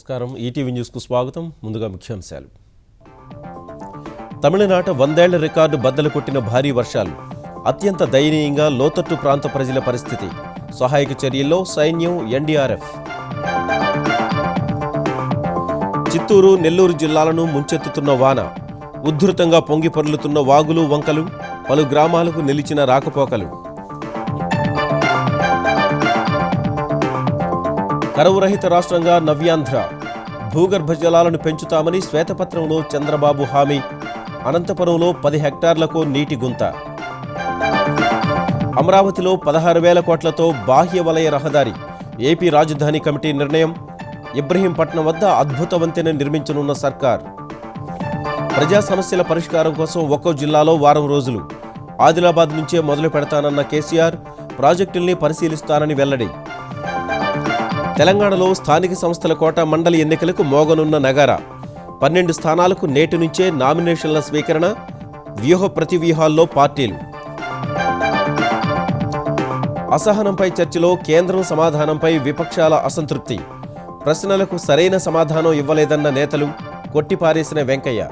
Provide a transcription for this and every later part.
నమస్కారం. ఈటీవీ న్యూస్కు స్వాగతం. ముందుగా ముఖ్యాంశాలు. తమిళనాట 100 ఏళ్ల రికార్డు బద్దలు కొట్టిన భారీ వర్షాలు. అత్యంత దయనీయంగా లోతట్టు ప్రాంత ప్రజల పరిస్థితి. సహాయక చర్యల్లో సైన్యం, ఎన్డీఆర్ఎఫ్. చిత్తూరు, నెల్లూరు జిల్లాలను ముంచెత్తుతున్న వాన. ఉద్ధృతంగా పొంగి పొర్లుతున్న వాగులు, వంకలు. పలు గ్రామాలకు నిలిచిన రాకపోకలు. కరువు రహిత రాష్ట్రంగా నవ్యాంధ్ర. భూగర్భ జలాలను పెంచుతామని శ్వేతపత్రంలో చంద్రబాబు హామీ. అనంతపురంలో 10 హెక్టార్లకు నీటి గుంత. అమరావతిలో 16,000 కోట్లతో బాహ్య వలయ రహదారి. ఏపీ రాజధాని కమిటీ నిర్ణయం. ఇబ్రహీంపట్నం వద్ద అద్భుత వంతెన నిర్మించనున్న సర్కార్. ప్రజా సమస్యల పరిష్కారం కోసం ఒక్కో జిల్లాలో వారం రోజులు. ఆదిలాబాద్ నుంచే మొదలు పెడతానన్న కేసీఆర్. ప్రాజెక్టుల్ని పరిశీలిస్తానని వెల్లడి. తెలంగాణలో స్థానిక సంస్థల కోటా మండలి ఎన్నికలకు మోగనున్న నగారా. 12 స్థానాలకు నేటి నుంచే నామినేషన్ల స్వీకరణ. వ్యూహ ప్రతివ్యూహాల్లో పార్టీలు. అసహనంపై చర్చలో కేంద్రం సమాధానంపై విపక్షాల అసంతృప్తి. ప్రశ్నలకు సరైన సమాధానం ఇవ్వలేదన్న నేతలు. కొట్టిపారేసిన వెంకయ్య.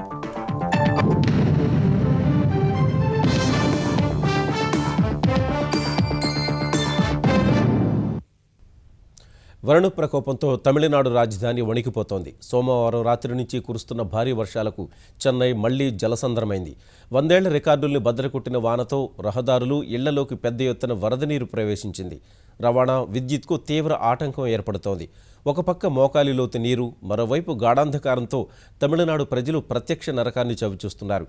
వరుణ ప్రకోపంతో తమిళనాడు రాజధాని వణికిపోతోంది. సోమవారం రాత్రి నుంచి కురుస్తున్న భారీ వర్షాలకు చెన్నై మళ్లీ జలసంద్రమైంది. 100 ఏళ్ల రికార్డుల్ని బద్దలుకొట్టిన వానతో రహదారులు, ఇళ్లలోకి పెద్ద ఎత్తున వరద నీరు ప్రవేశించింది. రవాణా, విద్యుత్కు తీవ్ర ఆటంకం ఏర్పడుతోంది. ఒక పక్క మోకాలిలోతు నీరు, మరోవైపు గాఢాంధకారంతో తమిళనాడు ప్రజలు ప్రత్యక్ష నరకాన్ని చవిచూస్తున్నారు.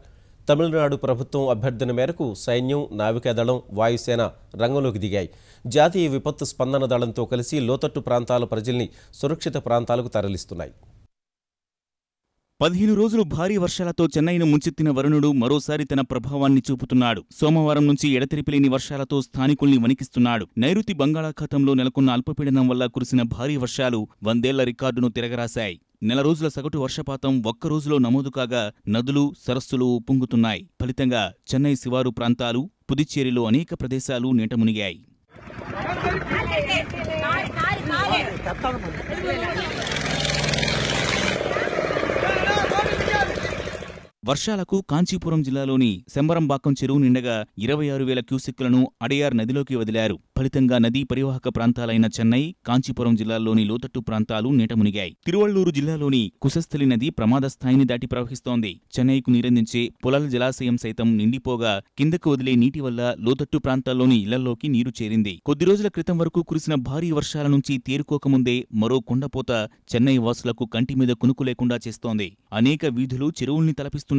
తమిళనాడు ప్రభుత్వం అభ్యర్థన మేరకు సైన్యం, నావికాదళం, వాయుసేన రంగంలోకి దిగాయి. జాతీయ విపత్తు స్పందన దళంతో కలిసి లోతట్టు ప్రాంతాల ప్రజల్ని సురక్షిత ప్రాంతాలకు తరలిస్తున్నాయి. 15 రోజులు భారీ వర్షాలతో చెన్నైను ముంచెత్తిన వరుణుడు మరోసారి తన ప్రభావాన్ని చూపుతున్నాడు. సోమవారం నుంచి ఎడతెరిపిలేని వర్షాలతో స్థానికుల్ని వణికిస్తున్నాడు. నైరుతి బంగాళాఖాతంలో నెలకొన్న అల్పపీడనం వల్ల కురిసిన భారీ వర్షాలు 100 ఏళ్ల రికార్డును తిరగరాశాయి. నెల రోజుల సగటు వర్షపాతం ఒక్కరోజులో నమోదు కాగా నదులు, సరస్సులు ఉప్పొంగుతున్నాయి. ఫలితంగా చెన్నై శివారు ప్రాంతాలు, పుదుచ్చేరిలో అనేక ప్రదేశాలు నీట మునిగాయి. వర్షాలకు కాంచీపురం జిల్లాలోని శంబరంబాకం చెరువు నిండగా 26,000 క్యూసెక్కులను అడయార్ నదిలోకి వదిలారు. ఫలితంగా నదీ పరివాహక ప్రాంతాలైన చెన్నై, కాంచీపురం జిల్లాల్లోని లోతట్టు ప్రాంతాలు నీట మునిగాయి. తిరువళ్లూరు జిల్లాలోని కుశస్థలి నది ప్రమాద స్థాయిని దాటి ప్రవహిస్తోంది. చెన్నైకు నీరందించే పొలాల జలాశయం సైతం నిండిపోగా కిందకు వదిలే నీటి వల్ల లోతట్టు ప్రాంతాల్లోని ఇళ్లలోకి నీరు చేరింది. కొద్ది రోజుల క్రితం వరకు కురిసిన భారీ వర్షాల నుంచి తేరుకోకముందే మరో కొండపోత చెన్నై వాసులకు కంటి మీద కునుకు లేకుండా చేస్తోంది. అనేక వీధులు చెరువుల్ని తలపిస్తుండగా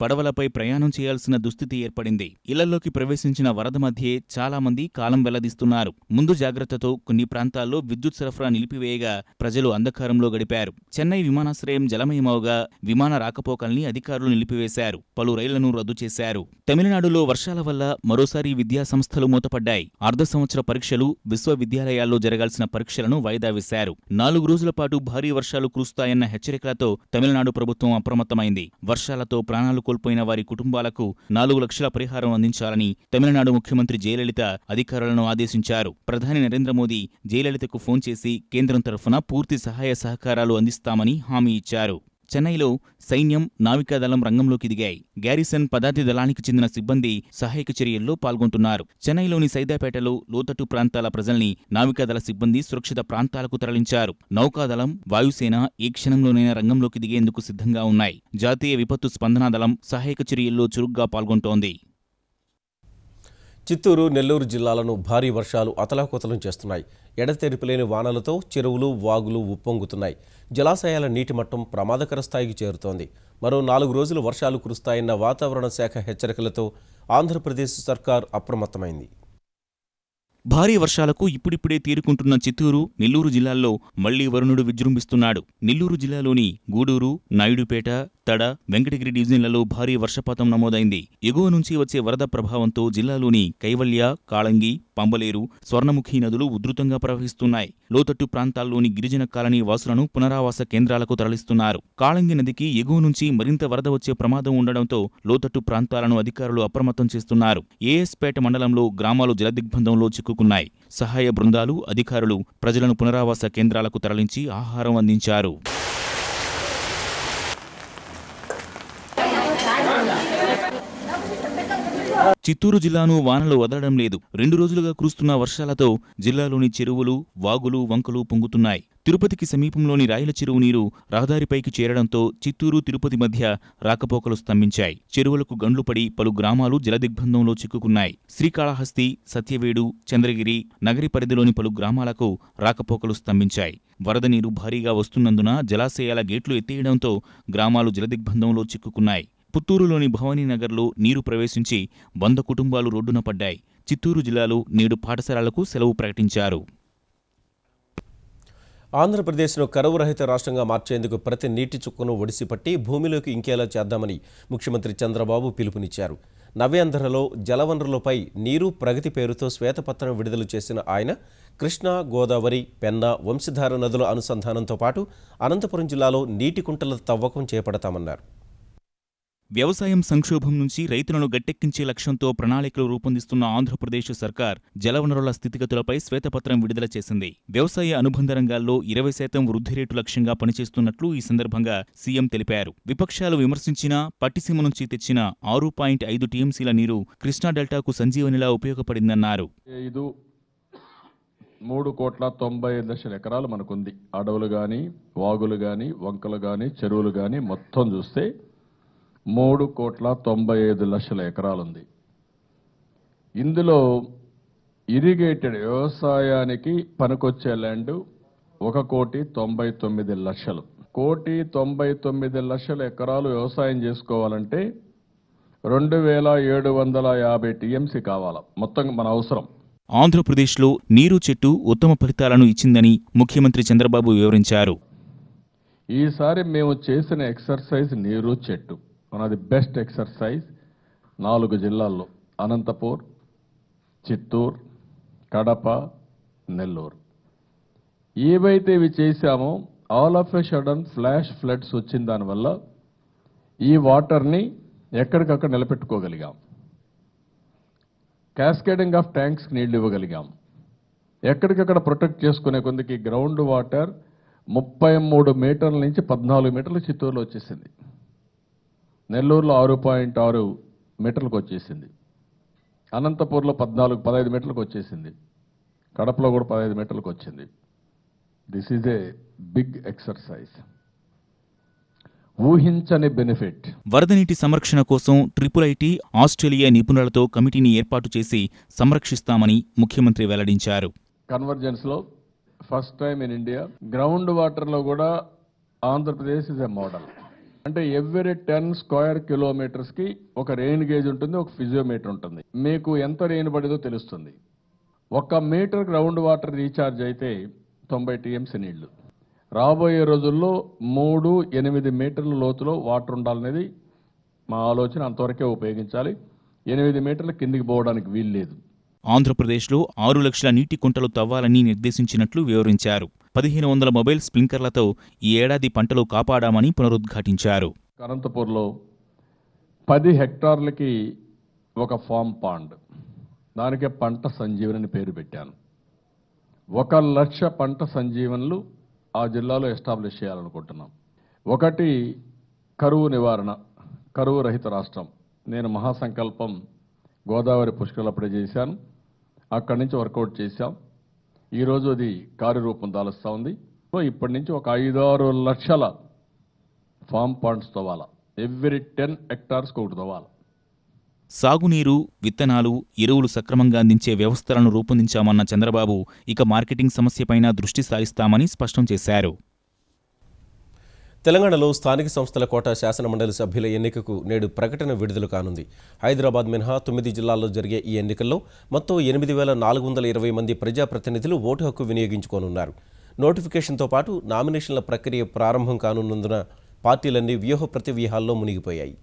పడవలపై ప్రయాణం చేయాల్సిన దుస్థితి ఏర్పడింది. ఇళ్లలోకి ప్రవేశించిన వరద మధ్యే చాలా మంది కాలం వెల్లదీస్తున్నారు. ముందు జాగ్రత్తతో కొన్ని ప్రాంతాల్లో విద్యుత్ సరఫరా నిలిపివేయగా ప్రజలు అంధకారంలో గడిపారు. చెన్నై విమానాశ్రయం జలమయమవగా విమాన రాకపోకల్ని అధికారులు నిలిపివేశారు. పలు రైళ్లను రద్దు చేశారు. తమిళనాడులో వర్షాల వల్ల మరోసారి విద్యా సంస్థలు మూతపడ్డాయి. అర్ధ సంవత్సర పరీక్షలు, విశ్వవిద్యాలయాల్లో జరగాల్సిన పరీక్షలను వాయిదా వేశారు. 4 రోజుల పాటు భారీ వర్షాలు కురుస్తాయన్న హెచ్చరికలతో తమిళనాడు ప్రభుత్వం అప్రమత్తమైంది. వర్షాలతో ప్రాణాలు కోల్పోయిన వారి కుటుంబాలకు 4 లక్షల పరిహారం అందించాలని తమిళనాడు ముఖ్యమంత్రి జయలలిత అధికారులను ఆదేశించారు. ప్రధాని నరేంద్ర మోదీ జయలలితకు ఫోన్ చేసి కేంద్రం తరఫున పూర్తి సహాయ సహకారాలు అందిస్తామని హామీ ఇచ్చారు. చెన్నైలో సైన్యం, నావికాదళం రంగంలోకి దిగాయి. గ్యారిసన్ పదాతి దళానికి చెందిన సిబ్బంది సహాయక చర్యల్లో పాల్గొంటున్నారు. చెన్నైలోని సైదాపేటలో లోతట్టు ప్రాంతాల ప్రజల్ని నావికాదళ సిబ్బంది సురక్షిత ప్రాంతాలకు తరలించారు. నౌకాదళం, వాయుసేన ఏ క్షణంలోనైనా రంగంలోకి దిగేందుకు సిద్ధంగా ఉన్నాయి. జాతీయ విపత్తు స్పందనా దళం సహాయక చర్యల్లో చురుగ్గా పాల్గొంటోంది. చిత్తూరు, నెల్లూరు జిల్లాలను భారీ వర్షాలు అతలాకుతలం చేస్తున్నాయి. ఎడతెరిపిలేని వానలతో చెరువులు, వాగులు ఉప్పొంగుతున్నాయి. జలాశయాల నీటి మట్టం ప్రమాదకర స్థాయికి చేరుతోంది. మరో 4 రోజులు వర్షాలు కురుస్తాయన్న వాతావరణ శాఖ హెచ్చరికలతో ఆంధ్రప్రదేశ్ సర్కార్ అప్రమత్తమైంది. భారీ వర్షాలకు ఇప్పుడిప్పుడే తీరుకుంటున్న చిత్తూరు, నెల్లూరు జిల్లాల్లో మళ్లీ వరుణుడు విజృంభిస్తున్నాడు. నెల్లూరు జిల్లాలోని గూడూరు, నాయుడుపేట, తడ, వెంకటగిరి డివిజన్లలో భారీ వర్షపాతం నమోదైంది. ఎగువ నుంచి వచ్చే వరద ప్రభావంతో జిల్లాలోని కైవల్య, కాళంగి, పంబలేరు, స్వర్ణముఖి నదులు ఉధృతంగా ప్రవహిస్తున్నాయి. లోతట్టు ప్రాంతాల్లోని గిరిజన కాలనీ వాసులను పునరావాస కేంద్రాలకు తరలిస్తున్నారు. కాళంగి నదికి ఎగువ నుంచి మరింత వరద వచ్చే ప్రమాదం ఉండడంతో లోతట్టు ప్రాంతాలను అధికారులు అప్రమత్తం చేస్తున్నారు. ఏఎస్పేట మండలంలో గ్రామాలు జలదిగ్బంధంలో చిక్కుకున్నాయి. సహాయ బృందాలు, అధికారులు ప్రజలను పునరావాస కేంద్రాలకు తరలించి ఆహారం అందించారు. చిత్తూరు జిల్లాను వానలు వదలడం లేదు. 2 రోజులుగా కురుస్తున్న వర్షాలతో జిల్లాలోని చెరువులు, వాగులు, వంకలు పొంగుతున్నాయి. తిరుపతికి సమీపంలోని రాయల చెరువు నీరు రహదారిపైకి చేరడంతో చిత్తూరు, తిరుపతి మధ్య రాకపోకలు స్తంభించాయి. చెరువులకు గండ్లు పడి పలు గ్రామాలు జలదిగ్బంధంలో చిక్కుకున్నాయి. శ్రీకాళహస్తి, సత్యవేడు, చంద్రగిరి, నగరి పరిధిలోని పలు గ్రామాలకు రాకపోకలు స్తంభించాయి. వరద నీరు భారీగా వస్తున్నందున జలాశయాల గేట్లు ఎత్తేయడంతో గ్రామాలు జలదిగ్బంధంలో చిక్కుకున్నాయి. పుత్తూరులోని భవానీనగర్లో నీరు ప్రవేశించి 100 కుటుంబాలు రోడ్డున పడ్డాయి. చిత్తూరు జిల్లాలో నేడు పాఠశాలలకు సెలవు ప్రకటించారు. ఆంధ్రప్రదేశ్ను కరువు రహిత రాష్ట్రంగా మార్చేందుకు ప్రతి నీటి చుక్కను ఒడిసిపట్టి భూమిలోకి ఇంకేలా చేద్దామని ముఖ్యమంత్రి చంద్రబాబు పిలుపునిచ్చారు. నవ్యాంధ్రలో జలవనరులపై నీరు ప్రగతి పేరుతో శ్వేతపత్రం విడుదల చేసిన ఆయన కృష్ణా, గోదావరి, పెన్నా, వంశధార నదుల అనుసంధానంతో పాటు అనంతపురం జిల్లాలో నీటి కుంటల తవ్వకం చేపడతామన్నారు. వ్యవసాయం సంక్షోభం నుంచి రైతులను గట్టెక్కించే లక్ష్యంతో ప్రణాళికలు రూపొందిస్తున్న ఆంధ్రప్రదేశ్ సర్కార్ జలవనరుల స్థితిగతులపై శ్వేతపత్రం విడుదల చేసింది. వ్యవసాయ అనుబంధ రంగాల్లో 20% వృద్ధి రేటు లక్ష్యంగా పనిచేస్తున్నట్లు ఈ సందర్భంగా సీఎం తెలిపారు. విపక్షాలు విమర్శించినా పట్టిసీమ నుంచి తెచ్చిన 6.5 టీఎంసీల నీరు కృష్ణా డెల్టాకు సంజీవనిలా ఉపయోగపడిందన్నారు. 3,95,00,000 ఎకరాలు మనకుంది. అడవులు గాని, వాగులు గాని, వంకలు గాని, చెరువులు గాని మొత్తం చూస్తే 3,95,00,000 ఎకరాలుంది. ఇందులో ఇరిగేటెడ్ వ్యవసాయానికి పనికొచ్చే ల్యాండ్ 1,99,00,000. 1,99,00,000 ఎకరాలు వ్యవసాయం చేసుకోవాలంటే 2,750 టీఎంసీ కావాలా మొత్తం మన అవసరం. ఆంధ్రప్రదేశ్లో నీరు చెట్టు ఉత్తమ ఫలితాలను ఇచ్చిందని ముఖ్యమంత్రి చంద్రబాబు వివరించారు. ఈసారి మేము చేసిన ఎక్సర్సైజ్ నీరు చెట్టు one of the best exercise. 4 జిల్లాల్లో అనంతపూర్, చిత్తూరు, కడప, నెల్లూరు ఏవైతే ఇవి చేశామో all of a sudden flash floods వచ్చిన దానివల్ల ఈ వాటర్ని ఎక్కడికక్కడ నిలబెట్టుకోగలిగాం. క్యాస్కేడింగ్ ఆఫ్ ట్యాంక్స్కి నీళ్లు ఇవ్వగలిగాం. ఎక్కడికక్కడ ప్రొటెక్ట్ చేసుకునే కొందికి గ్రౌండ్ వాటర్ 33 మీటర్ల నుంచి 14 మీటర్లు చిత్తూరులో వచ్చేసింది. నెల్లూరులో 6.6 మీటర్లకు వచ్చేసింది. అనంతపూర్లో 15 మీటర్లకు వచ్చేసింది. కడపలో కూడా 15 మీటర్లకు వచ్చింది. This is a big exercise. ఊహించని బెనిఫిట్. వరద నీటి సంరక్షణ కోసం IIIT, ఆస్ట్రేలియా నిపుణులతో కమిటీని ఏర్పాటు చేసి సంరక్షిస్తామని ముఖ్యమంత్రి వెల్లడించారు. కన్వర్జెన్స్లో first time in India ground వాటర్లో కూడా ఆంధ్రప్రదేశ్ ఇస్ ఎ మోడల్. అంటే ఎవ్రీ 10 స్క్వేర్ కిలోమీటర్స్కి ఒక రెయిన్ గేజ్ ఉంటుంది, ఒక ఫిజియోమీటర్ ఉంటుంది. మీకు ఎంత రెయిన్ పడిందో తెలుస్తుంది. 1 మీటర్ గ్రౌండ్ వాటర్ రీఛార్జ్ అయితే 90 టీఎంసీ నీళ్లు. రాబోయే రోజుల్లో 3-8 మీటర్ల లోతులో వాటర్ ఉండాలనేది మా ఆలోచన. అంతవరకే ఉపయోగించాలి. 8 మీటర్ల కిందికి పోవడానికి వీల్లేదు. ఆంధ్రప్రదేశ్లో 6 లక్షల నీటి కుంటలు తవ్వాలని నిర్దేశించినట్లు వివరించారు. 1,500 మొబైల్ స్ప్రింకర్లతో ఈ ఏడాది పంటలు కాపాడామని పునరుద్ఘాటించారు. అనంతపూర్లో 10 హెక్టార్లకి ఒక ఫామ్ పాండ్, దానికే పంట సంజీవని పేరు పెట్టాను. 1 లక్ష పంట సంజీవనులు ఆ జిల్లాలో ఎస్టాబ్లిష్ చేయాలనుకుంటున్నాం. ఒకటి కరువు నివారణ, కరువు రహిత రాష్ట్రం. నేను మహాసంకల్పం గోదావరి పుష్కరాలప్పుడే చేశాను. అక్కడి నుంచి వర్కౌట్ చేశాం. ఈరోజు అది కార్యరూపం దాలుస్తూ ఉంది. ఇప్పటి నుంచి ఒక 5-6 లక్షల ఫామ్ పాండ్స్ తవ్వాలా. ఎవ్రీ 10 హెక్టార్స్కి ఒకటి తవ్వాలి. సాగునీరు, విత్తనాలు, ఎరువులు సక్రమంగా అందించే వ్యవస్థలను రూపొందించామన్న చంద్రబాబు ఇక మార్కెటింగ్ సమస్యపైన దృష్టి సారిస్తామని స్పష్టం చేశారు. తెలంగాణలో స్థానిక సంస్థల కోటా శాసనమండలి సభ్యుల ఎన్నికకు నేడు ప్రకటన విడుదల కానుంది. హైదరాబాద్ మినహా 9 జిల్లాల్లో జరిగే ఈ ఎన్నికల్లో మొత్తం 8,420 మంది ప్రజాప్రతినిధులు ఓటు హక్కు వినియోగించుకోనున్నారు. నోటిఫికేషన్తో పాటు నామినేషన్ల ప్రక్రియ ప్రారంభం కానున్నందున పార్టీలన్నీ వ్యూహ ప్రతివ్యూహాల్లో మునిగిపోయాయి.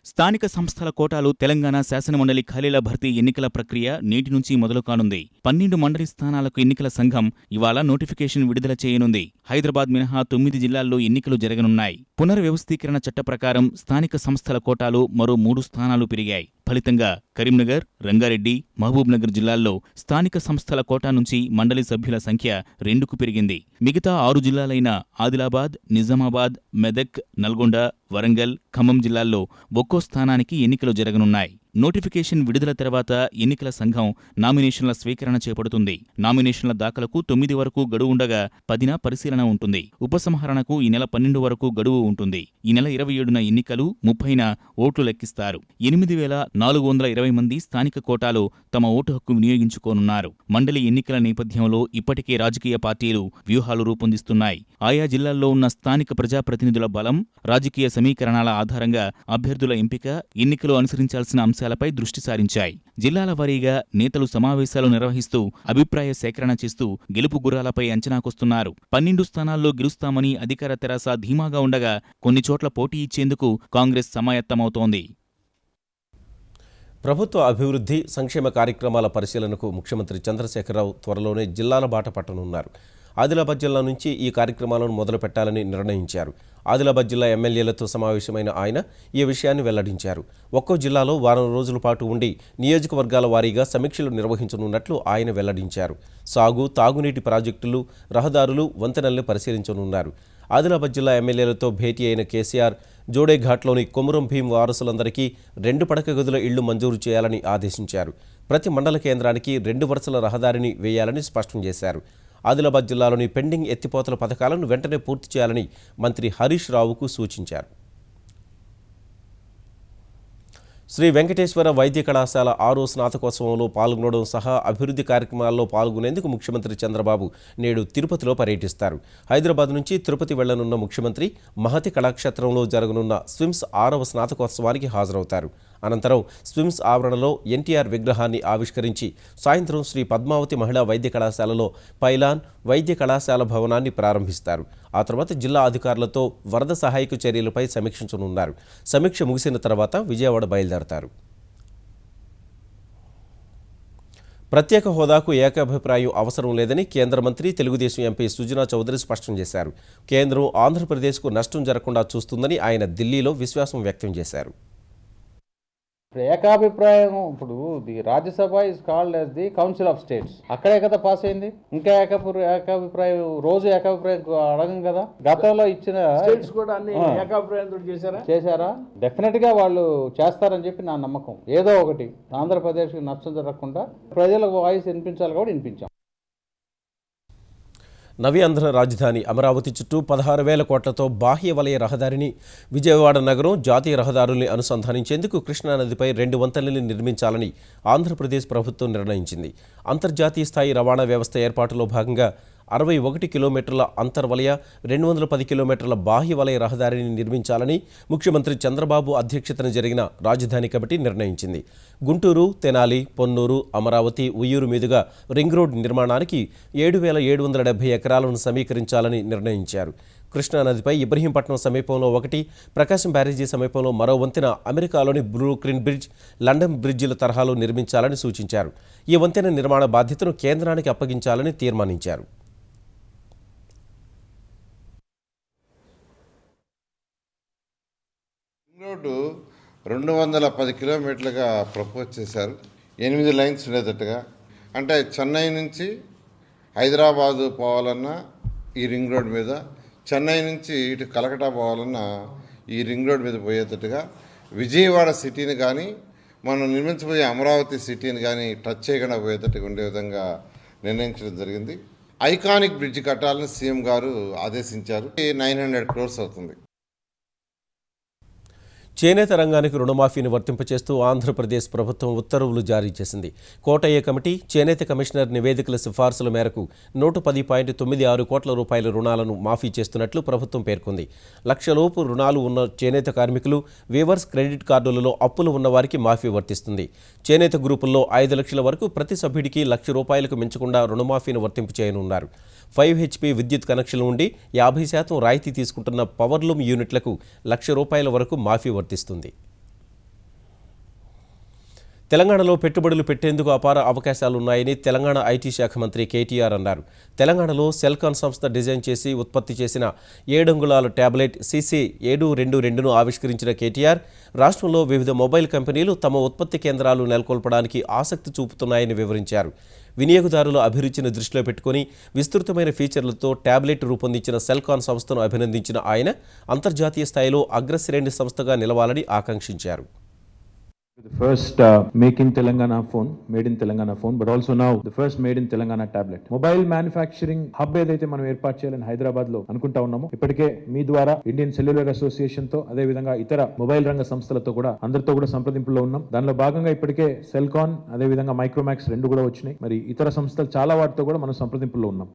స్థానిక సంస్థల కోటాలు తెలంగాణ శాసనమండలి ఖాళీల భర్తీ ఎన్నికల ప్రక్రియ నేటి నుంచి మొదలు కానుంది. 12 మండలి స్థానాలకు ఎన్నికల సంఘం ఇవాళ నోటిఫికేషన్ విడుదల చేయనుంది. హైదరాబాద్ మినహా 9 జిల్లాల్లో ఎన్నికలు జరగనున్నాయి. పునర్వ్యవస్థీకరణ చట్ట ప్రకారం స్థానిక సంస్థల కోటాలు మరో 3 స్థానాలు పెరిగాయి. ఫలితంగా కరీంనగర్, రంగారెడ్డి, మహబూబ్నగర్ జిల్లాల్లో స్థానిక సంస్థల కోటా నుంచి మండలి సభ్యుల సంఖ్య 2కు పెరిగింది. మిగతా 6 జిల్లాలైన ఆదిలాబాద్, నిజామాబాద్, మెదక్, నల్గొండ, వరంగల్, ఖమ్మం జిల్లాల్లో ఒక్కో స్థానానికి ఎన్నికలు జరగనున్నాయి. నోటిఫికేషన్ విడుదల తర్వాత ఎన్నికల సంఘం నామినేషన్ల స్వీకరణ చేపడుతుంది. నామినేషన్ల దాఖలకు 9 వరకు గడువు ఉండగా 10న పరిశీలన ఉంటుంది. ఉపసంహరణకు ఈ నెల 12 వరకు గడువు ఉంటుంది. ఈ నెల 27న ఎన్నికలు, 30న ఓట్లు లెక్కిస్తారు. 8,420 మంది స్థానిక కోటాలో తమ ఓటు హక్కు వినియోగించుకోనున్నారు. మండలి ఎన్నికల నేపథ్యంలో ఇప్పటికే రాజకీయ పార్టీలు వ్యూహాలు రూపొందిస్తున్నాయి. ఆయా జిల్లాల్లో ఉన్న స్థానిక ప్రజాప్రతినిధుల బలం, రాజకీయ సమీకరణాల ఆధారంగా అభ్యర్థుల ఎంపిక, ఎన్నికలు అనుసరించాల్సిన అంశాలపై దృష్టి సారించాయి. జిల్లాల వారీగా నేతలు సమావేశాలు నిర్వహిస్తూ అభిప్రాయ సేకరణ చేస్తూ గెలుపు గుర్రాలపై అంచనాకొస్తున్నారు. 12 స్థానాల్లో గెలుస్తామని అధికార తెరాస ధీమాగా ఉండగా కొన్ని చోట్ల పోటీ ఇచ్చేందుకు కాంగ్రెస్ సమాయత్తమవుతోంది. ప్రభుత్వ అభివృద్ధి, సంక్షేమ కార్యక్రమాల పరిశీలనకు ముఖ్యమంత్రి చంద్రశేఖరరావు త్వరలోనే జిల్లాల బాట పట్టనున్నారు. ఆదిలాబాద్ జిల్లా నుంచి ఈ కార్యక్రమాలను మొదలుపెట్టాలని నిర్ణయించారు. ఆదిలాబాద్ జిల్లా ఎమ్మెల్యేలతో సమావేశమైన ఆయన ఈ విషయాన్ని వెల్లడించారు. ఒక్కో జిల్లాలో వారం రోజుల పాటు ఉండి నియోజకవర్గాల వారీగా సమీక్షలు నిర్వహించనున్నట్లు ఆయన వెల్లడించారు. సాగు, తాగునీటి ప్రాజెక్టులు, రహదారులు, వంతెనల్ని పరిశీలించనున్నారు. ఆదిలాబాద్ జిల్లా ఎమ్మెల్యేలతో భేటీ అయిన కేసీఆర్ జోడేఘాట్లోని కొమురం భీం వారసులందరికీ 2 పడక గదుల ఇళ్లు మంజూరు చేయాలని ఆదేశించారు. ప్రతి మండల కేంద్రానికి 2 వరుసల రహదారిని వేయాలని స్పష్టం చేశారు. ఆదిలాబాద్ జిల్లాలోని పెండింగ్ ఎత్తిపోతల పథకాలను వెంటనే పూర్తి చేయాలని మంత్రి హరీష్ రావుకు సూచించారు. శ్రీ వెంకటేశ్వర వైద్య కళాశాల 6వ స్నాతకోత్సవంలో పాల్గొనడం సహా అభివృద్ధి కార్యక్రమాల్లో పాల్గొనేందుకు ముఖ్యమంత్రి చంద్రబాబు నేడు తిరుపతిలో పర్యటిస్తారు. హైదరాబాద్ నుంచి తిరుపతి వెళ్లనున్న ముఖ్యమంత్రి మహతి కళాక్షేత్రంలో జరగనున్న స్విమ్స్ 6వ స్నాతకోత్సవానికి హాజరవుతారు. అనంతరం స్విమ్స్ ఆవరణలో ఎన్టీఆర్ విగ్రహాన్ని ఆవిష్కరించి సాయంత్రం శ్రీ పద్మావతి మహిళా వైద్య కళాశాలలో పైలాన్ వైద్య కళాశాల భవనాన్ని ప్రారంభిస్తారు. ఆ తర్వాత జిల్లా అధికారులతో వరద సహాయక చర్యలపై సమీక్షించనున్నారు. సమీక్ష ముగిసిన తర్వాత విజయవాడ బయలుదేరతారు. ప్రత్యేక హోదాకు ఏకాభిప్రాయం అవసరం లేదని కేంద్ర మంత్రి, తెలుగుదేశం ఎంపీ సుజనా చౌదరి స్పష్టం చేశారు. కేంద్రం ఆంధ్రప్రదేశ్కు నష్టం జరగకుండా చూస్తుందని ఆయన ఢిల్లీలో విశ్వాసం వ్యక్తం చేశారు. ఏకాభిప్రాయం ఇప్పుడు the Rajya Sabha is called as the council of states. అక్కడే కదా పాస్ అయింది. ఇంకా ఏకాభిప్రాయం రోజు ఏకాభిప్రాయం అడగం కదా. గతంలో ఇచ్చిన స్టేట్స్ కూడా అన్ని ఏకాభిప్రాయంతో చేశారా? డెఫినెట్ గా వాళ్ళు చేస్తారని చెప్పి నా నమ్మకం. ఏదో ఒకటి ఆంధ్రప్రదేశ్కి నష్టం జరగకుండా ప్రజలకు వాయిస్ వినిపించాలి కూడా వినిపించాం. నవి ఆంధ్ర రాజధాని అమరావతి చుట్టూ 16,000 కోట్లతో బాహ్య వలయ రహదారిని, విజయవాడ నగరం జాతీయ రహదారుల్ని అనుసంధానించేందుకు కృష్ణానదిపై 2 వంతెనల్ని నిర్మించాలని ఆంధ్రప్రదేశ్ ప్రభుత్వం నిర్ణయించింది. అంతర్జాతీయ స్థాయి రవాణా వ్యవస్థ ఏర్పాటులో భాగంగా 61 కిలోమీటర్ల అంతర్వలయ, 210 కిలోమీటర్ల బాహ్య వలయ రహదారిని నిర్మించాలని ముఖ్యమంత్రి చంద్రబాబు అధ్యక్షతన జరిగిన రాజధాని కమిటీ నిర్ణయించింది. గుంటూరు, తెనాలి, పొన్నూరు, అమరావతి, ఉయ్యూరు మీదుగా రింగ్ రోడ్ నిర్మాణానికి 7,770 ఎకరాలను సమీకరించాలని నిర్ణయించారు. కృష్ణానదిపై ఇబ్రహీంపట్నం సమీపంలో ఒకటి, ప్రకాశం బ్యారేజీ సమీపంలో మరో వంతెన అమెరికాలోని బ్రూక్లిన్ బ్రిడ్జ్, లండన్ బ్రిడ్జిల తరహాలో నిర్మించాలని సూచించారు. ఈ వంతెన నిర్మాణ బాధ్యతను కేంద్రానికి అప్పగించాలని తీర్మానించారు. రోడ్డు 210 కిలోమీటర్లుగా ప్రపోజ్ చేశారు. 8 లైన్స్ ఉండేటట్టుగా. అంటే చెన్నై నుంచి హైదరాబాదు పోవాలన్నా ఈ రింగ్ రోడ్ మీద, చెన్నై నుంచి ఇటు కలకటా పోవాలన్నా ఈ రింగ్ రోడ్ మీద పోయేటట్టుగా, విజయవాడ సిటీని కానీ మనం నిర్మించబోయే అమరావతి సిటీని కానీ టచ్ చేయకుండా పోయేటట్టుగా ఉండే విధంగా నిర్ణయించడం జరిగింది. ఐకానిక్ బ్రిడ్జ్ కట్టాలని సీఎం గారు ఆదేశించారు. 900 crores అవుతుంది. చేనేత రంగానికి రుణమాఫీని వర్తింపచేస్తూ ఆంధ్రప్రదేశ్ ప్రభుత్వం ఉత్తర్వులు జారీ చేసింది. కోటయ్య కమిటీ, చేనేత కమిషనర్ నివేదికల సిఫార్సుల మేరకు 110.96 కోట్ల రూపాయల రుణాలను మాఫీ చేస్తున్నట్లు ప్రభుత్వం పేర్కొంది. లక్షలోపు రుణాలు ఉన్న చేనేత కార్మికులు, వీవర్స్ క్రెడిట్ కార్డులలో అప్పులు ఉన్నవారికి మాఫీ వర్తిస్తుంది. చేనేత గ్రూపుల్లో 5 లక్షల వరకు ప్రతి సభ్యుడికి ₹1,00,000 మించకుండా రుణమాఫీని వర్తింపు చేయనున్నారు. 5 HP విద్యుత్ కనెక్షన్లు ఉండి 50% రాయితీ తీసుకుంటున్న పవర్లూమ్ యూనిట్లకు ₹1,00,000 వరకు మాఫీ వర్తిస్తుంది. తెలంగాణలో పెట్టుబడులు పెట్టేందుకు అపార అవకాశాలున్నాయని తెలంగాణ ఐటీ శాఖ మంత్రి కేటీఆర్ అన్నారు. తెలంగాణలో సెల్కాన్ సంస్థ డిజైన్ చేసి ఉత్పత్తి చేసిన 7 అంగుళాల ట్యాబ్లెట్ CC722ను ఆవిష్కరించిన కేటీఆర్, రాష్ట్రంలో వివిధ మొబైల్ కంపెనీలు తమ ఉత్పత్తి కేంద్రాలు నెలకొల్పడానికి ఆసక్తి చూపుతున్నాయని వివరించారు. వినియోగదారుల అభిరుచిని దృష్టిలో పెట్టుకుని విస్తృతమైన ఫీచర్లతో ట్యాబ్లెట్ రూపొందించిన సెల్కాన్ సంస్థను అభినందించిన ఆయన, అంతర్జాతీయ స్థాయిలో అగ్రశ్రేణి సంస్థగా నిలవాలని ఆకాంక్షించారు. The first make in Telangana phone, made in Telangana phone, but also now the first made in Telangana tablet. Mobile manufacturing hub ఏదైతే మనం ఏర్పాటు చేయాలని హైదరాబాద్ లో అనుకుంటా ఉన్నామో, ఇప్పటికే మీ ద్వారా ఇండియన్ సెల్యులర్ అసోసియేషన్ తో, అదే విధంగా ఇతర మొబైల్ రంగ సంస్థలతో కూడా అందరితో కూడా సంప్రదింపుల్లో ఉన్నాం. దానిలో భాగంగా ఇప్పటికే సెల్కాన్, అదే విధంగా మైక్రోమాక్స్ 2 కూడా వచ్చినాయి. మరి ఇతర సంస్థలు చాలా వాటితో కూడా మనం సంప్రదింపుల్లో ఉన్నాం.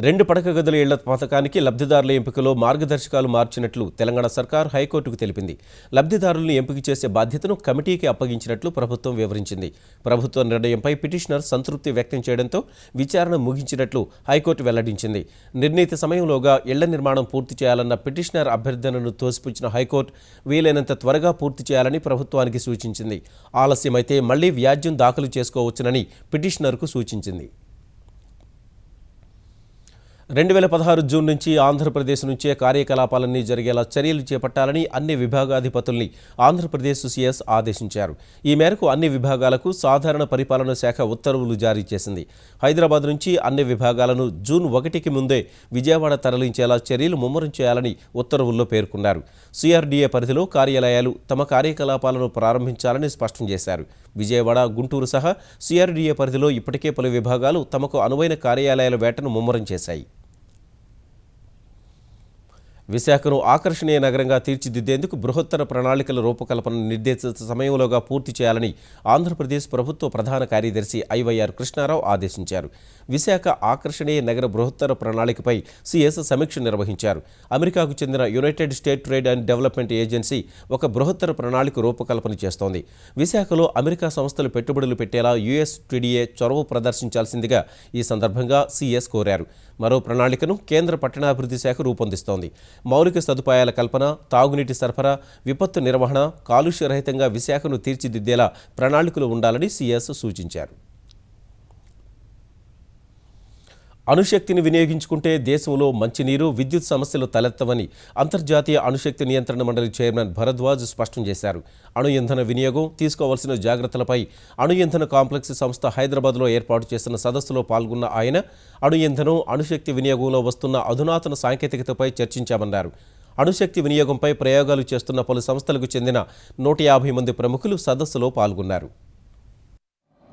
2 పడక గదుల ఇళ్ల పథకానికి లబ్ధిదారుల ఎంపికలో మార్గదర్శకాలు మార్చినట్లు తెలంగాణ సర్కార్ హైకోర్టుకు తెలిపింది. లబ్ధిదారులను ఎంపిక చేసే బాధ్యతను కమిటీకి అప్పగించినట్లు ప్రభుత్వం వివరించింది. ప్రభుత్వ నిర్ణయంపై పిటిషనర్ సంతృప్తి వ్యక్తం చేయడంతో విచారణ ముగించినట్లు హైకోర్టు వెల్లడించింది. నిర్ణీత సమయంలోగా ఇళ్ల నిర్మాణం పూర్తి చేయాలన్న పిటిషనర్ అభ్యర్థనను తోసిపుచ్చిన హైకోర్టు వీలైనంత త్వరగా పూర్తి చేయాలని ప్రభుత్వానికి సూచించింది. ఆలస్యమైతే మళ్లీ వ్యాజ్యం దాఖలు చేసుకోవచ్చునని పిటిషనర్కు సూచించింది. 2016 జూన్ నుంచి ఆంధ్రప్రదేశ్ నుంచే కార్యకలాపాలన్నీ జరిగేలా చర్యలు చేపట్టాలని అన్ని విభాగాధిపతుల్ని ఆంధ్రప్రదేశ్ సీఎస్ ఆదేశించారు. ఈ మేరకు అన్ని విభాగాలకు సాధారణ పరిపాలన శాఖ ఉత్తర్వులు జారీ చేసింది. హైదరాబాద్ నుంచి అన్ని విభాగాలను జూన్ 1కి ముందే విజయవాడ తరలించేలా చర్యలు ముమ్మరం చేయాలని ఉత్తర్వుల్లో పేర్కొన్నారు. CRDA పరిధిలో కార్యాలయాలు తమ కార్యకలాపాలను ప్రారంభించాలని స్పష్టం చేశారు. విజయవాడ, గుంటూరు సహా CRDA పరిధిలో ఇప్పటికే పలు విభాగాలు తమకు అనువైన కార్యాలయాల వేటను ముమ్మరం చేశాయి. విశాఖను ఆకర్షణీయ నగరంగా తీర్చిదిద్దేందుకు బృహత్తర ప్రణాళికల రూపకల్పన నిర్దేశిత సమయంలోగా పూర్తి చేయాలని ఆంధ్రప్రదేశ్ ప్రభుత్వ ప్రధాన కార్యదర్శి IYR కృష్ణారావు ఆదేశించారు. విశాఖ ఆకర్షణీయ నగర బృహత్తర ప్రణాళికపై సీఎస్ సమీక్ష నిర్వహించారు. అమెరికాకు చెందిన United state trade and development agency ఒక బృహత్తర ప్రణాళిక రూపకల్పన చేస్తోంది. విశాఖలో అమెరికా సంస్థలు పెట్టుబడులు పెట్టేలా USTDA చొరవ ప్రదర్శించాల్సిందిగా ఈ సందర్భంగా సీఎస్ కోరారు. మరో ప్రణాళికను కేంద్ర పట్టణాభివృద్ధి శాఖ రూపొందిస్తోంది. మౌలిక సదుపాయాల కల్పన, తాగునీటి సరఫరా, విపత్తు నిర్వహణ, కాలుష్యరహితంగా విశాఖను తీర్చిదిద్దేలా ప్రణాళికలు ఉండాలని సీఎస్ సూచించారు. అణుశక్తిని వినియోగించుకుంటే దేశంలో మంచినీరు, విద్యుత్ సమస్యలు తలెత్తవని అంతర్జాతీయ అణుశక్తి నియంత్రణ మండలి చైర్మన్ భరద్వాజ్ స్పష్టం చేశారు. అణు ఇంధన వినియోగం, తీసుకోవాల్సిన జాగ్రత్తలపై అణు ఇంధన కాంప్లెక్స్ సంస్థ హైదరాబాద్లో ఏర్పాటు చేసిన సదస్సులో పాల్గొన్న ఆయన అణు ఇంధనం, అణుశక్తి వినియోగంలో వస్తున్న అధునాతన సాంకేతికతపై చర్చించామన్నారు. అణుశక్తి వినియోగంపై ప్రయోగాలు చేస్తున్న పలు సంస్థలకు చెందిన 150 మంది ప్రముఖులు సదస్సులో పాల్గొన్నారు.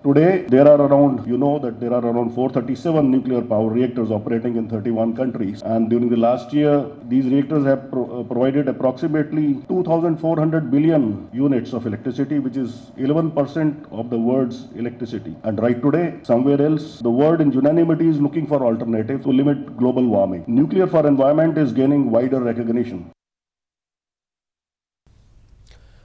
Today, there are around 437 nuclear power reactors operating in 31 countries. And during the last year, these reactors have provided approximately 2,400 billion units of electricity, which is 11% of the world's electricity. And right today, somewhere else, the world in unanimity is looking for alternatives to limit global warming. Nuclear for environment is gaining wider recognition.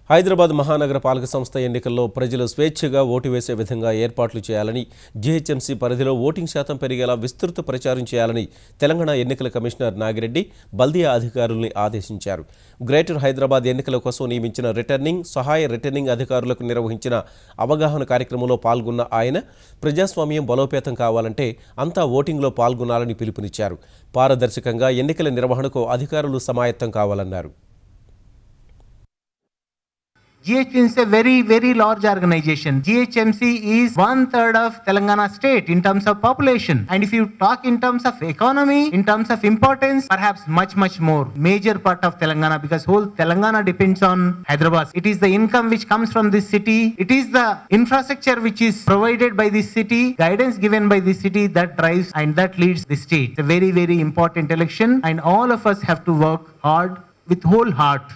Hyderabad మహానగర పాలక సంస్థ ఎన్నికల్లో ప్రజలు స్వేచ్ఛగా vote వేసే విధంగా ఏర్పాట్లు చేయాలని, GHMC పరిధిలో ఓటింగ్ శాతం పెరిగేలా విస్తృత ప్రచారం చేయాలని తెలంగాణ ఎన్నికల కమిషనర్ నాగిరెడ్డి బల్దియా అధికారుల్ని ఆదేశించారు. గ్రేటర్ హైదరాబాద్ ఎన్నికల కోసం నియమించిన రిటర్నింగ్, సహాయ రిటర్నింగ్ అధికారులకు నిర్వహించిన అవగాహన కార్యక్రమంలో పాల్గొన్న ఆయన ప్రజాస్వామ్యం బలోపేతం కావాలంటే అంతా ఓటింగ్లో పాల్గొనాలని పిలుపునిచ్చారు. పారదర్శకంగా ఎన్నికల నిర్వహణకు అధికారులు సమాయత్తం కావాలన్నారు. GHMC is a very, very large organization. GHMC is 1/3 of Telangana state in terms of population. And if you talk in terms of economy, in terms of importance, perhaps much, much more. Major part of Telangana, because whole Telangana depends on Hyderabad. It is the income which comes from this city. It is the infrastructure which is provided by this city, guidance given by this city that drives and that leads the state. It's a very, very important election and all of us have to work hard with whole heart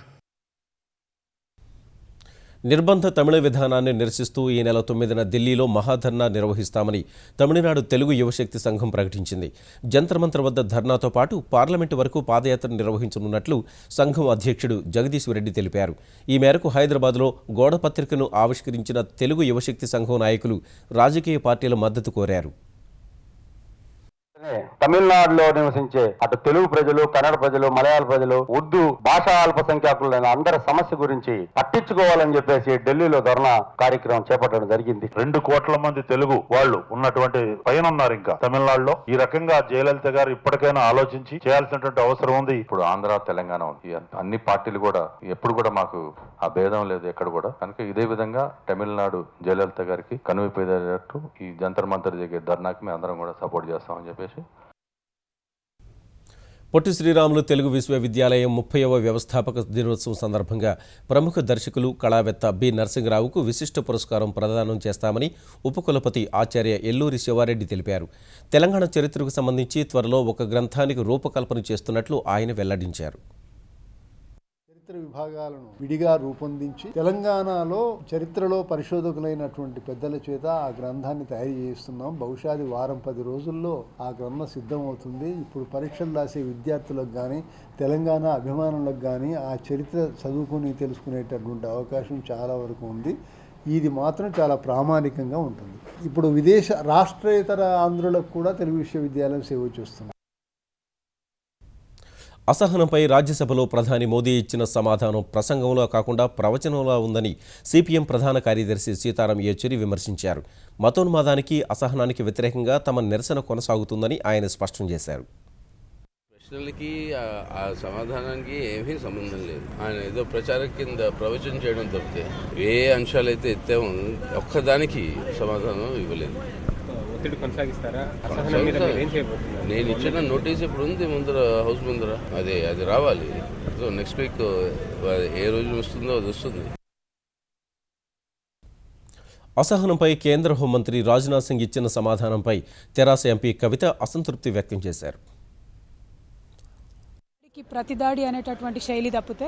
నిర్బంధ తమిళ విధానాన్ని నిరసిస్తూ ఈ నెల 9న ఢిల్లీలో మహాధర్నా నిర్వహిస్తామని తమిళనాడు తెలుగు యువశక్తి సంఘం ప్రకటించింది. జంతర్ మంతర్ వద్ద ధర్నాతో పాటు పార్లమెంటు వరకు పాదయాత్ర నిర్వహించనున్నట్లు సంఘం అధ్యక్షుడు జగదీశ్వర్ రెడ్డి తెలిపారు. ఈ మేరకు హైదరాబాద్లో గోడ పత్రికను ఆవిష్కరించిన తెలుగు యువశక్తి సంఘం నాయకులు రాజకీయ పార్టీల మద్దతు కోరారు. తమిళనాడులో నివసించే అటు తెలుగు ప్రజలు, కన్నడ ప్రజలు, మలయాళ ప్రజలు, ఉర్దూ భాషా అల్పసంఖ్యాకులైన అందరి సమస్య గురించి పట్టించుకోవాలని చెప్పేసి ఢిల్లీలో ధర్నా కార్యక్రమం చేపట్టడం జరిగింది. 2 కోట్ల మంది తెలుగు వాళ్ళు ఉన్నటువంటి పైన ఉన్నారు. ఇంకా తమిళనాడులో ఈ రకంగా జయలలిత గారు ఇప్పటికైనా ఆలోచించి చేయాల్సినటువంటి అవసరం ఉంది. ఇప్పుడు ఆంధ్ర, తెలంగాణ ఉంది. అన్ని పార్టీలు కూడా ఎప్పుడు కూడా మాకు ఆ భేదం లేదు ఎక్కడ కూడా. కనుక ఇదే విధంగా తమిళనాడు జయలలిత గారికి కనువిపోయేటట్టు ఈ జంతర్ మంతర్ జరిగే ధర్నాకి మేము అందరం కూడా సపోర్ట్ చేస్తామని చెప్పేసి. పొట్టి శ్రీరాములు తెలుగు విశ్వవిద్యాలయం 30వ వ్యవస్థాపక దినోత్సవం సందర్భంగా ప్రముఖ దర్శకులు, కళావేత్త బి నరసింహరావుకు విశిష్ట పురస్కారం ప్రదానం చేస్తామని ఉపకులపతి ఆచార్య ఎల్లూరి శివారెడ్డి తెలిపారు. తెలంగాణ చరిత్రకు సంబంధించి త్వరలో ఒక గ్రంథానికి రూపకల్పన చేస్తున్నట్లు ఆయన వెల్లడించారు. చరిత్ర విభాగాలను విడిగా రూపొందించి తెలంగాణలో చరిత్రలో పరిశోధకులైనటువంటి పెద్దల చేత ఆ గ్రంథాన్ని తయారు చేస్తున్నాం. బహుశా అది వారం 10 రోజుల్లో ఆ గ్రంథం సిద్ధమవుతుంది. ఇప్పుడు పరీక్షలు రాసే విద్యార్థులకు కానీ, తెలంగాణ అభిమానులకు కానీ ఆ చరిత్ర చదువుకుని తెలుసుకునేటటువంటి అవకాశం చాలా వరకు ఉంది. ఇది మాత్రం చాలా ప్రామాణికంగా ఉంటుంది. ఇప్పుడు రాష్ట్రేతర ఆంధ్రులకు కూడా తెలుగు విశ్వవిద్యాలయం సేవ చేస్తుంది. అసహనంపై రాజ్యసభలో ప్రధాని మోదీ ఇచ్చిన సమాధానం ప్రసంగంలో కాకుండా ప్రవచనంలో ఉందని సిపిఎం ప్రధాన కార్యదర్శి సీతారాం యేచూరి విమర్శించారు. మతోన్మాదానికి, అసహనానికి వ్యతిరేకంగా తమ నిరసన కొనసాగుతుందని ఆయన స్పష్టం చేశారు. ప్రశ్నలకి ఆ సమాధానానికి ఏమీ సంబంధం లేదు. ఆయన ఏదో ప్రచారం కింద ప్రవచనం చేయడం తప్పితే ఏ అంశాలైతే ఎత్తామో ఒక్కదానికి సమాధానం ఇవ్వలేదు. నేను ఇచ్చిన నోటీస్ ఇప్పుడు ఉంది ముందర, హౌస్ ముందర. అది రావాలి. నెక్స్ట్ వీక్ ఏ రోజు వస్తుందో అది వస్తుంది. అసహనంపై కేంద్ర హోంమంత్రి రాజ్నాథ్ సింగ్ ఇచ్చిన సమాధానంపై తెరాస ఎంపీ కవిత అసంతృప్తి వ్యక్తం చేశారు. ప్రతిదాడి అనేటటువంటి శైలి తప్పితే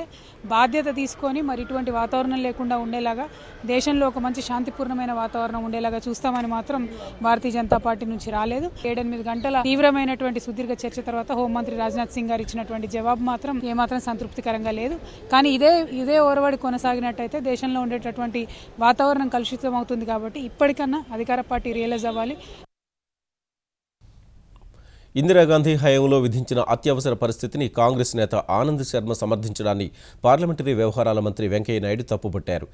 బాధ్యత తీసుకొని మరి ఇటువంటి వాతావరణం లేకుండా ఉండేలాగా, దేశంలో ఒక మంచి శాంతిపూర్ణమైన వాతావరణం ఉండేలాగా చూస్తామని మాత్రం భారతీయ జనతా పార్టీ నుంచి రాలేదు. 7-8 గంటల తీవ్రమైనటువంటి సుదీర్ఘ చర్చ తర్వాత హోంమంత్రి రాజ్నాథ్ సింగ్ గారు ఇచ్చినటువంటి జవాబు మాత్రం ఏమాత్రం సంతృప్తికరంగా లేదు. కానీ ఇదే ఓరవడి కొనసాగినట్టయితే దేశంలో ఉండేటటువంటి వాతావరణం కలుషితం అవుతుంది. కాబట్టి ఇప్పటికన్నా అధికార పార్టీ రియలైజ్ అవ్వాలి. ఇందిరాగాంధీ హయాంలో విధించిన అత్యవసర పరిస్థితిని కాంగ్రెస్ నేత ఆనంద్ శర్మ సమర్థించడాన్ని పార్లమెంటరీ వ్యవహారాల మంత్రి వెంకయ్యనాయుడు తప్పుపట్టారు.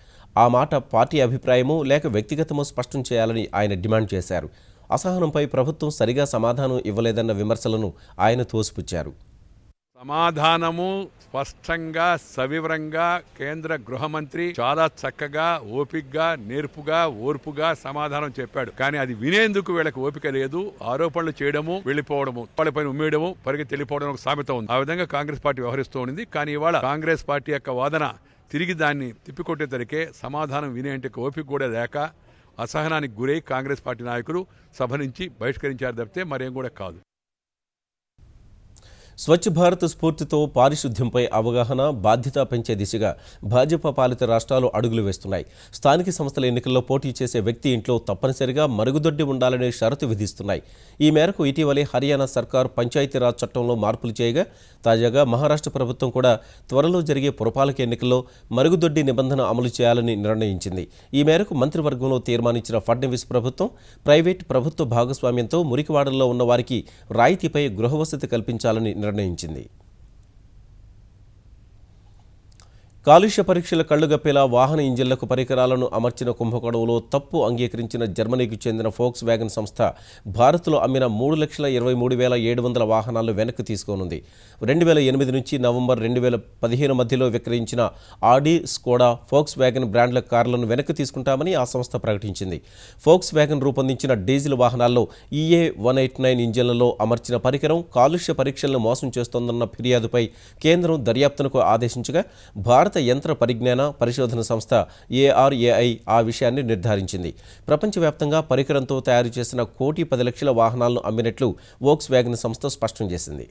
ఆ మాట పార్టీ అభిప్రాయమో లేక వ్యక్తిగతమో స్పష్టం చేయాలని ఆయన డిమాండ్ చేశారు. అసహనంపై ప్రభుత్వం సరిగా సమాధానం ఇవ్వలేదన్న విమర్శలను ఆయన తోసిపుచ్చారు. సమాధానము స్పష్టంగా, సవివరంగా కేంద్ర గృహ మంత్రి చాలా చక్కగా, ఓపికగా, నేర్పుగా, ఓర్పుగా సమాధానం చెప్పాడు. కానీ అది వినేందుకు వీళ్ళకి ఓపిక లేదు. ఆరోపణలు చేయడము, వెళ్లిపోవడము, వాళ్ళపైన ఉమ్మేయడము, పరిగెత్తి వెళ్ళిపోవడం ఒక సామెత ఉంది. ఆ విధంగా కాంగ్రెస్ పార్టీ వ్యవహరిస్తూ ఉంది. కానీ ఇవాళ కాంగ్రెస్ పార్టీ యొక్క వాదన తిరిగి దాన్ని తిప్పికొట్టేసరికే సమాధానం వినేంటి ఓపిక కూడా లేక అసహనానికి గురై కాంగ్రెస్ పార్టీ నాయకులు సభ నుంచి బహిష్కరించారు తప్పితే మరేం కూడా కాదు. స్వచ్ఛ భారత్ స్ఫూర్తితో పారిశుద్ధ్యంపై అవగాహన, బాధ్యత పెంచే దిశగా భాజపా పాలిత రాష్ట్రాలు అడుగులు వేస్తున్నాయి. స్థానిక సంస్థల ఎన్నికల్లో పోటీ చేసే వ్యక్తి ఇంట్లో తప్పనిసరిగా మరుగుదొడ్డి ఉండాలనే షరతు విధిస్తున్నాయి. ఈ మేరకు ఇటీవలే హర్యానా సర్కార్ పంచాయతీరాజ్ చట్టంలో మార్పులు చేయగా, తాజాగా మహారాష్ట్ర ప్రభుత్వం కూడా త్వరలో జరిగే పురపాలక ఎన్నికల్లో మరుగుదొడ్డి నిబంధన అమలు చేయాలని నిర్ణయించింది. ఈ మేరకు మంత్రివర్గంలో తీర్మానించిన ఫడ్నవీస్ ప్రభుత్వం ప్రైవేట్, ప్రభుత్వ భాగస్వామ్యంతో మురికివాడల్లో ఉన్న వారికి రాయితీపై గృహవసతి కల్పించాలని నిర్ణయించింది. కాలుష్య పరీక్షల కళ్లుగప్పేలా వాహన ఇంజిన్లకు పరికరాలను అమర్చిన కుంభకోణంలో తప్పు అంగీకరించిన జర్మనీకి చెందిన ఫోక్స్ వ్యాగన్ సంస్థ భారత్లో అమ్మిన 3,23,700 వాహనాలను వెనక్కి తీసుకోనుంది. 2008 నుంచి నవంబర్ 2015 మధ్యలో విక్రయించిన ఆడి, స్కోడా, ఫోక్స్ వ్యాగన్ బ్రాండ్ల కార్లను వెనక్కి తీసుకుంటామని ఆ సంస్థ ప్రకటించింది. ఫోక్స్ వ్యాగన్ రూపొందించిన డీజిల్ వాహనాల్లో EA189 ఇంజిన్లలో అమర్చిన పరికరం కాలుష్య పరీక్షలను మోసం చేస్తోందన్న ఫిర్యాదుపై కేంద్రం దర్యాప్తునకు ఆదేశించగా భారత యంత్ర పరిజ్ఞాన పరిశోధన సంస్థ ARAI ఆ విషయాన్ని నిర్ధారించింది. ప్రపంచవ్యాప్తంగా పరికరంతో తయారు చేసిన 1,10,00,000 వాహనాలను అమ్మినట్లు వోక్స్ వ్యాగన్ సంస్థ స్పష్టం చేసింది.